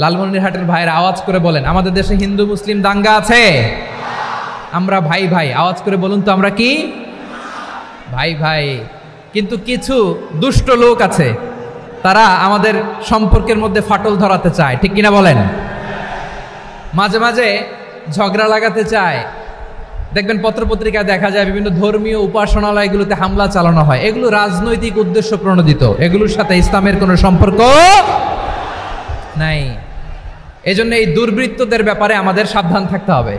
লালমনিরহাটের ভাইয়ের আওয়াজ করে বলেন, আমাদের দেশে হিন্দু মুসলিম দাঙ্গা আছে? আমরা ভাই ভাই, আওয়াজ করে বলুন তো আমরা কি ভাই ভাই। কিন্তু কিছু দুষ্ট লোক আছে, তারা আমাদের সম্পর্কের মধ্যে ফাটল ধরাতে চায়, ঠিক কিনা বলেন? মাঝে মাঝে ঝগড়া লাগাতে চায়। দেখবেন পত্রপত্রিকায় দেখা যায় বিভিন্ন ধর্মীয় উপাসনালয়গুলোতে হামলা চালানো হয়। এগুলো রাজনৈতিক উদ্দেশ্য প্রণোদিত, এগুলোর সাথে ইসলামের কোনো সম্পর্ক নাই। এজন্য এই দুর্বৃত্তদের ব্যাপারে আমাদের সাবধান থাকতে হবে।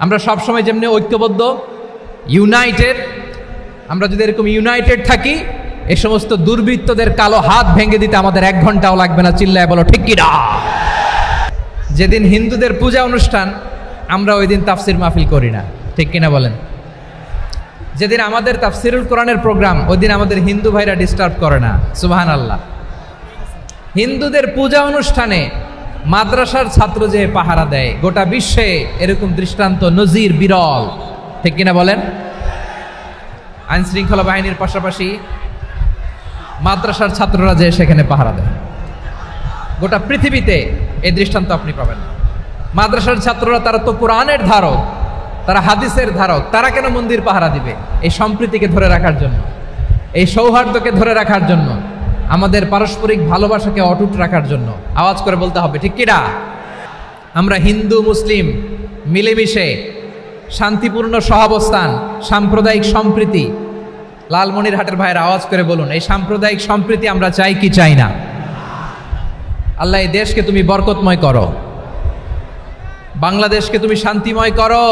আমরা সবসময় যেমনি ঐক্যবদ্ধ, ইউনাইটেড, আমরা যদি এরকম ইউনাইটেড থাকি, এই সমস্ত দুর্বৃত্তদের কালো হাত ভেঙে দিতে আমাদের 1 ঘন্টাও লাগবে না। চিল্লায় বলো ঠিক কিনা? যেদিন হিন্দুদের পূজা অনুষ্ঠান, আমরা ওই দিন তাফসির মাহফিল করি না, ঠিক কিনা বলেন? যেদিন আমাদের তাফসিরুল কোরআনের প্রোগ্রাম, ওই দিন আমাদের হিন্দু ভাইরা ডিস্টার্ব করে না। সুবহানাল্লাহ। হিন্দুদের পূজা অনুষ্ঠানে মাদ্রাসার ছাত্র যে পাহারা দেয়, গোটা বিশ্বে এরকম দৃষ্টান্ত নজির বিরল, ঠিক কিনা বলেন? আইন শৃঙ্খলা বাহিনীর পাশাপাশি মাদ্রাসার ছাত্ররা যে সেখানে পাহারা দেয়, গোটা পৃথিবীতে এই দৃষ্টান্ত আপনি পাবেন। মাদ্রাসার ছাত্ররা, তারা তো কোরআনের ধারক, তারা হাদিসের ধারক, তারা কেন মন্দির পাহারা দিবে? এই সম্প্রীতিকে ধরে রাখার জন্য, এই সৌহার্দ্যকে ধরে রাখার জন্য, আমাদের পারস্পরিক ভালোবাসাকে অটুট রাখার জন্য। আওয়াজ করে বলতে হবে ঠিক কিনা? আমরা হিন্দু মুসলিম মিলেমিশে শান্তিপূর্ণ সহাবস্থান, সাম্প্রদায়িক সম্প্রীতি, লালমনিরহাটের ভাইয়ের আওয়াজ করে বলুন, এই সাম্প্রদায়িক সম্প্রীতি আমরা চাই কি চাই না? আল্লাহ এই দেশকে তুমি বরকতময় করো, বাংলাদেশকে তুমি শান্তিময় করো।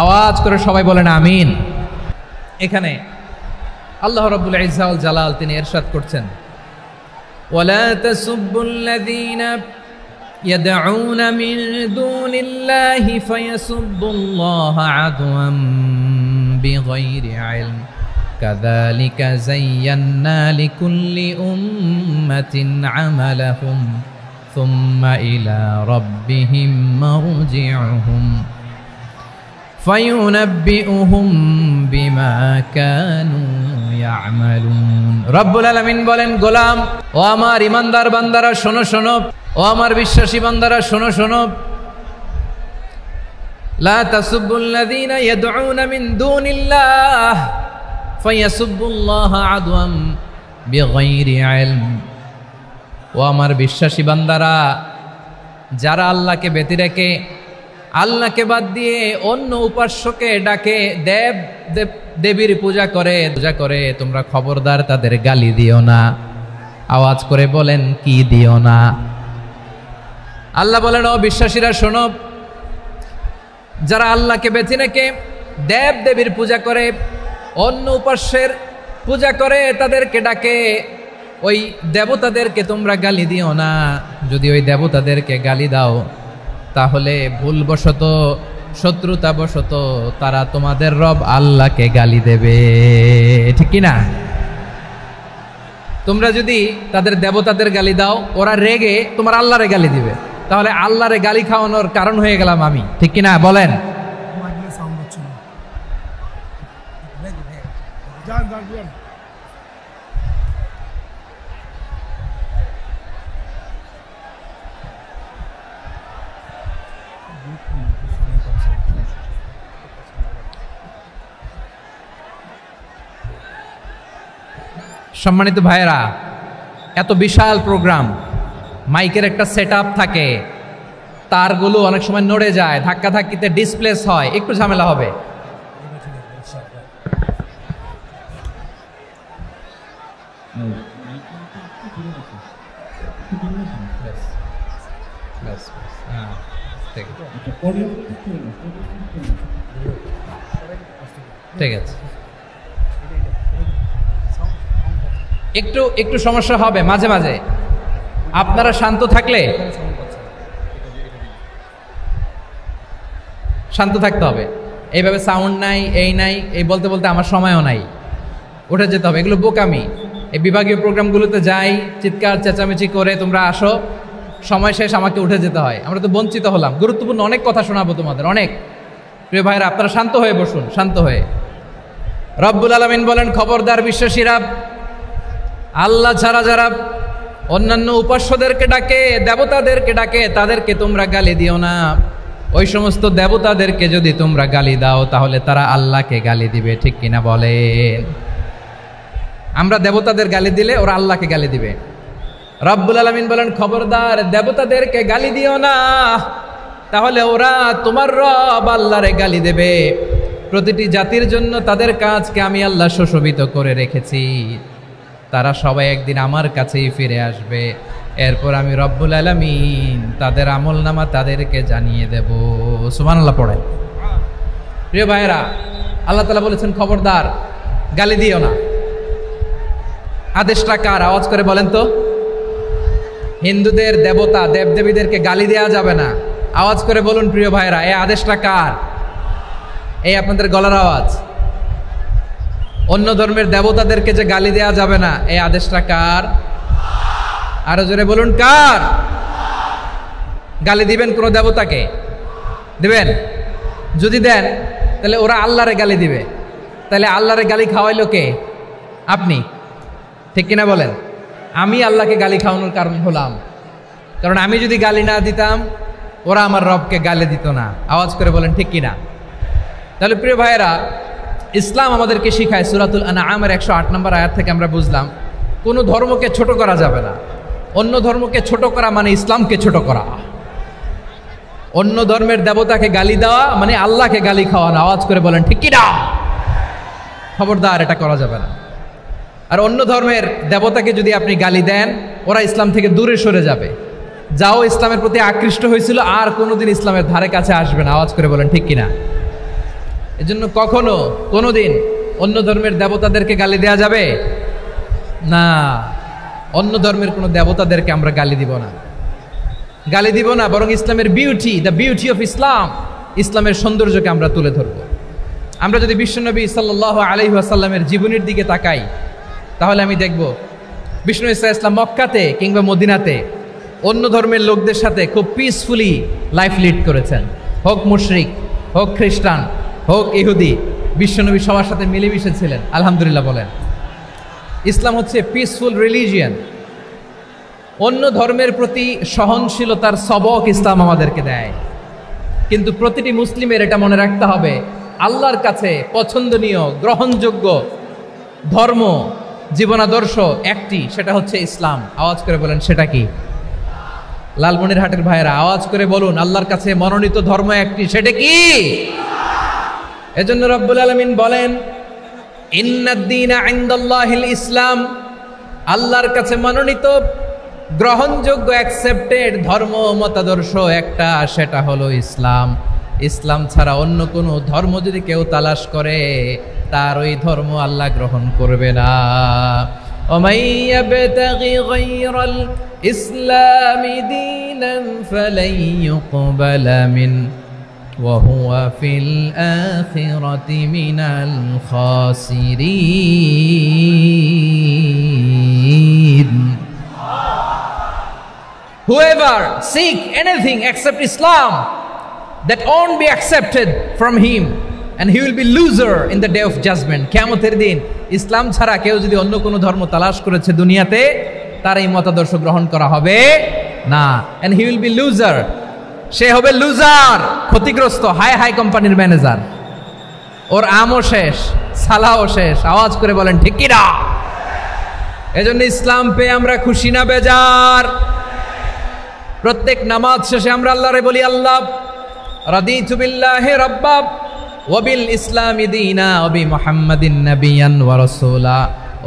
আওয়াজ করে সবাই বলেন আমিন। এখানে আল্লাহ রাব্বুল ইজ্জা ওয়াল জালাল তিনি ইরশাদ করছেন, ওয়ালা তাসুবুল্লাযীনা ইয়াদউনা মিন দুনিল্লাহি ফায়াসুবুল্লাহা আদওয়াম বিগাইরি ইলম কাযালিকা যায়্যান্না লিকুল্লি উম্মাতিন আমালাহুম সুম্মা ইলা রাব্বিহিম মারজিউহুম ফায়ুনাব্বিউহুম বিমা কানু ইয়ামালুন। রব্বুল আলামিন বলেন, গোলাম ও আমার ইমানদার বান্দারা শোনো শোনো, ও আমার বিশ্বাসী বান্দারা শোনো শোনো, লা তাসুবুল্লাযীনা ইয়াদউনা মিন দুনিল্লাহ ফায়াসুবুল্লাহা আদওয়াম বিগাইরি ইলম। ও আমার বিশ্বাসী বান্দারা, যারা আল্লাহকে ব্যতি রেখে, আল্লাহকে বাদ দিয়ে অন্য উপাস্যকে ডাকে, দেব দেবীর পূজা করে, তোমরা খবরদার তাদের গালি দিও না। আওয়াজ করে বলেন কি দিও না? আল্লাহ বলেন, ও বিশ্বাসীরা শোনো, যারা আল্লাহকে বেছে রেখে দেব দেবীর পূজা করে, অন্য উপাস্যের পূজা করে, তাদেরকে ডাকে, ওই দেবতাদেরকে তোমরা গালি দিও না। যদি ওই দেবতাদেরকে গালি দাও, তাহলে ভুলবশত, শত্রুতাবশত তারা তোমাদের রব আল্লাহকে গালি দেবে, ঠিক কিনা? তোমরা যদি তাদের দেবতাদের গালি দাও, ওরা রেগে তোমার আল্লাহরে গালি দিবে, তাহলে আল্লাহরে গালি খাওয়ানোর কারণ হয়ে গেলাম আমি, ঠিক কিনা বলেন? সম্মানিত ভাইয়েরা, এত বিশাল প্রোগ্রাম, মাইকের একটা সেটআপ থাকে, তারগুলো অনেক সময় নড়ে যায়, ধাক্কা ধাক্কিতে ডিসপ্লেস হয়, একটু ঝামেলা হবে। ঠিক আছে, একটু সমস্যা হবে মাঝে মাঝে। আপনারা শান্ত থাকলে, শান্ত থাকতে হবে। এইভাবে সাউন্ড নাই, এই বলতে বলতে আমার সময়ও নাই, উঠে যেতে হবে, এগুলো বোকামি। এই বিভাগীয় প্রোগ্রামগুলোতে যাই, চিৎকার চেঁচামেচি করে তোমরা আসো, সময় শেষ আমাকে উঠে যেতে হয়। আমরা তো বঞ্চিত হলাম, গুরুত্বপূর্ণ অনেক কথা শোনাবো তোমাদের, অনেক। প্রিয় ভাইরা, আপনারা শান্ত হয়ে বসুন, শান্ত হয়ে। রব্বুল আলামিন বলেন, খবরদার বিশ্বাসীরা, আল্লাহ ছাড়া যারা অন্যান্য উপাস্যদেরকে ডাকে, দেবতাদেরকে ডাকে, তাদেরকে তোমরা গালি দিও না। ওই সমস্ত দেবতাদেরকে যদি তোমরা গালি দাও তাহলে তারা আল্লাহকে গালি দিবে, ঠিক কিনা বলেন? আমরা দেবতাদের গালি দিলে ওরা আল্লাহকে গালি দিবে। রব্বুল আলামিন বলেন, খবরদার দেবতাদেরকে গালি দিও না, তাহলে ওরা তোমার রব আল্লাহরে গালি দেবে। প্রতিটি জাতির জন্য তাদের কাজকে আমি আল্লাহ সুশোভিত করে রেখেছি, তারা সবাই একদিন আমার কাছেই ফিরে আসবে। এরপর আমি রব্বুল আলামিন তাদের আমলনামা তাদেরকে জানিয়ে দেব। সুবহানাল্লাহ পড়েন। প্রিয় ভাইয়েরা, আল্লাহ তাআলা বলেছেন খবরদার গালি দিও না। আদেশটা কার? আওয়াজ করে বলেন তো। হিন্দুদের দেবতা দেবদেবীদেরকে গালি দেওয়া যাবে না। আওয়াজ করে বলুন প্রিয় ভাইয়েরা, এই আদেশটা কার? এই আপনাদের গলার আওয়াজ। অন্য ধর্মের দেবতাদেরকে যে গালি দেওয়া যাবে না, এই আদেশটা কার? আরো জোরে বলুন, কার? গালি দিবেন কোন দেবতাকে? দিবেন? যদি দেন তাহলে ওরা আল্লাহরে গালি দিবে। তাহলে আল্লাহরে গালি খাওয়াইলো কে? আপনি, ঠিক কিনা বলেন? আমি আল্লাহকে গালি খাওয়ানোর কারণ হলাম, কারণ আমি যদি গালি না দিতাম ওরা আমার রবকে গালি দিত না। আওয়াজ করে বলেন ঠিক কিনা? তাহলে প্রিয় ভাইয়েরা, ইসলাম আমাদেরকে শিখায়, সূরাতুল আনআমের 108 নম্বর আয়াত থেকে আমরা বুঝলাম কোনো ধর্মকে ছোট করা যাবে না। অন্য ধর্মকে ছোট করা মানে ইসলামকে ছোট করা। অন্য ধর্মের দেবতাকে গালি দেওয়া মানে আল্লাহকে গালি খাওয়ানো। আওয়াজ করে বলেন ঠিক কিনা? খবরদার, এটা করা যাবে না। আর অন্য ধর্মের দেবতাকে যদি আপনি গালি দেন, ওরা ইসলাম থেকে দূরে সরে যাবে। যাও ইসলামের প্রতি আকৃষ্ট হয়েছিল আর কোনোদিন ইসলামের ধারে কাছে আসবে না। আওয়াজ করে বলেন ঠিক কিনা? এজন্য কখনো কোনোদিন অন্য ধর্মের দেবতাদেরকে গালি দেয়া যাবে না। অন্য ধর্মের কোনো দেবতাদেরকে আমরা গালি দিব না, গালি দিব না, বরং ইসলামের beauty, the beauty of Islam, ইসলামের সৌন্দর্যকে আমরা তুলে ধরব। আমরা যদি বিশ্বনবী সাল্লাল্লাহু আলাইহি ওয়াসাল্লামের জীবনের দিকে তাকাই তাহলে আমি দেখব বিষ্ণু ইসলাম মক্কাতে কিংবা মদিনাতে অন্য ধর্মের লোকদের সাথে খুব পিসফুলি লাইফ লিড করেছেন। হোক মুশরিক, হোক খ্রিস্টান, হোক ইহুদি, বিশ্বনবী সবার সাথে মিলেমিশে ছিলেন। আলহামদুলিল্লাহ বলেন। ইসলাম হচ্ছে পিসফুল রিলিজিয়ান। অন্য ধর্মের প্রতি সহনশীলতার সবক ইসলাম আমাদেরকে দেয়। কিন্তু প্রতিটি মুসলিমের এটা মনে রাখতে হবে, আল্লাহর কাছে পছন্দনীয় গ্রহণযোগ্য ধর্ম জীবনাদর্শ একটি, সেটা হচ্ছে ইসলাম। আওয়াজ করে বলেন সেটা কি? লালমনিরহাটের ভাইয়েরা আওয়াজ করে বলুন, আল্লাহর কাছে মনোনীত ধর্ম একটি, সেটা কি? এজন্য রব্বুল আলামিন বলেন, ইন্নাদ-দীনা ইনদাল্লাহিল ইসলাম, আল্লাহর কাছে মনোনীত গ্রহণযোগ্য অ্যাকসেপ্টেড ধর্ম মতাদর্শ একটা, সেটা হলো ইসলাম। ইসলাম ছাড়া অন্য কোনো ধর্ম যদি কেউ তালাশ করে তার ওই ধর্ম আল্লাহ গ্রহণ করবে না। ومن يبتغي غير الإسلام دينا فلن يقبل منه وهو في الآخرة من الخاسرين. Whoever seek anything except Islam, that won't be accepted from him, and he will be loser in the day of judgment. কিয়ামতের দিন ইসলাম ছাড়া কেউ যদি অন্য কোনো ধর্ম তালাশ করেছে দুনিয়াতে, তার এই মতাদর্শ গ্রহণ করা হবে না। and he will be loser, সে হবে লুজার, ক্ষতিগ্রস্ত, হাই হাই কোম্পানির ম্যানেজার। ওর আমও শেষ, সালাও শেষ। আওয়াজ করে বলেন ঠিক কি না? এজন্য ইসলাম পেয়ে আমরা খুশি না বেজার? প্রত্যেক নামাজ শেষে আমরা আল্লাহরে বলি, আল্লাহ রাদিতু বিল্লাহি রাব্বা ওয়া বিল ইসলামি দীনা ওয়া বি মুহাম্মাদিন নাবিয়ান ওয়া রাসূলা।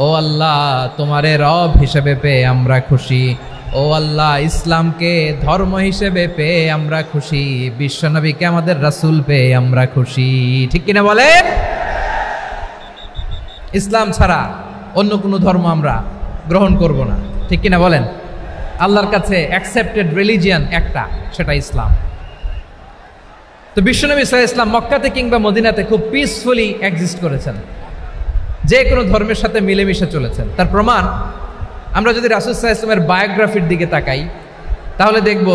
ও আল্লাহ, তোমারে রব হিসেবে পেয়ে আমরা খুশি। ও আল্লাহ, ইসলামকে ধর্ম হিসেবে পেয়ে আমরা খুশি। বিশ্বনবীকে আমাদের রাসূল পেয়ে আমরা খুশি। ঠিক কিনা বলেন? ইসলাম ছাড়া অন্য কোনো ধর্ম আমরা গ্রহণ করব না। ঠিক কিনা বলেন? আল্লাহর কাছে অ্যাকসেপ্টেড রিলিজিয়ান একটা, সেটা ইসলাম। তো বিশ্বনবী সাল্লাল্লাহু আলাইহি ওয়াসাল্লাম মক্কাতে কিংবা মদিনাতে খুব পিসফুলি এক্সিস্ট করেছেন, যে কোনো ধর্মের সাথে মিলেমিশে চলেছেন। তার প্রমাণ আমরা যদি রাসূল সাল্লাল্লাহু আলাইহি ওয়াসাল্লামের বায়োগ্রাফির দিকে তাকাই তাহলে দেখব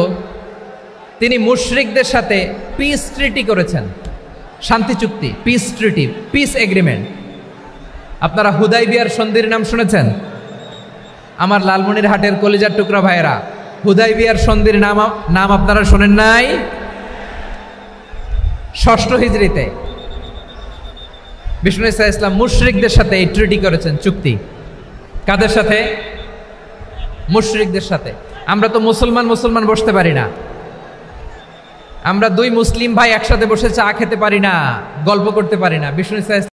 তিনি মুশরিকদের সাথে পিস ট্রিটি করেছেন, শান্তি চুক্তি, পিস ট্রিটি, পিস এগ্রিমেন্ট। আপনারা হুদাইবিয়ার সন্ধির নাম শুনেছেন? আমার লালমনিরহাটের কলিজার টুকরা ভাইয়েরা, হুদাইবিয়ার সন্ধির নাম আপনারা শোনেন নাই? 6ষ্ঠ হিজরিতে বিষ্ণু ঈসা ইসলাম মুশরিকদের সাথে এই ট্রিটি করেছেন, চুক্তি। কাদের সাথে? মুশরিকদের সাথে। আমরা তো মুসলমান বসতে পারি না, আমরা দুই মুসলিম ভাই একসাথে বসে চা খেতে পারি না, গল্প করতে পারি না। বিষ্ণু ঈসা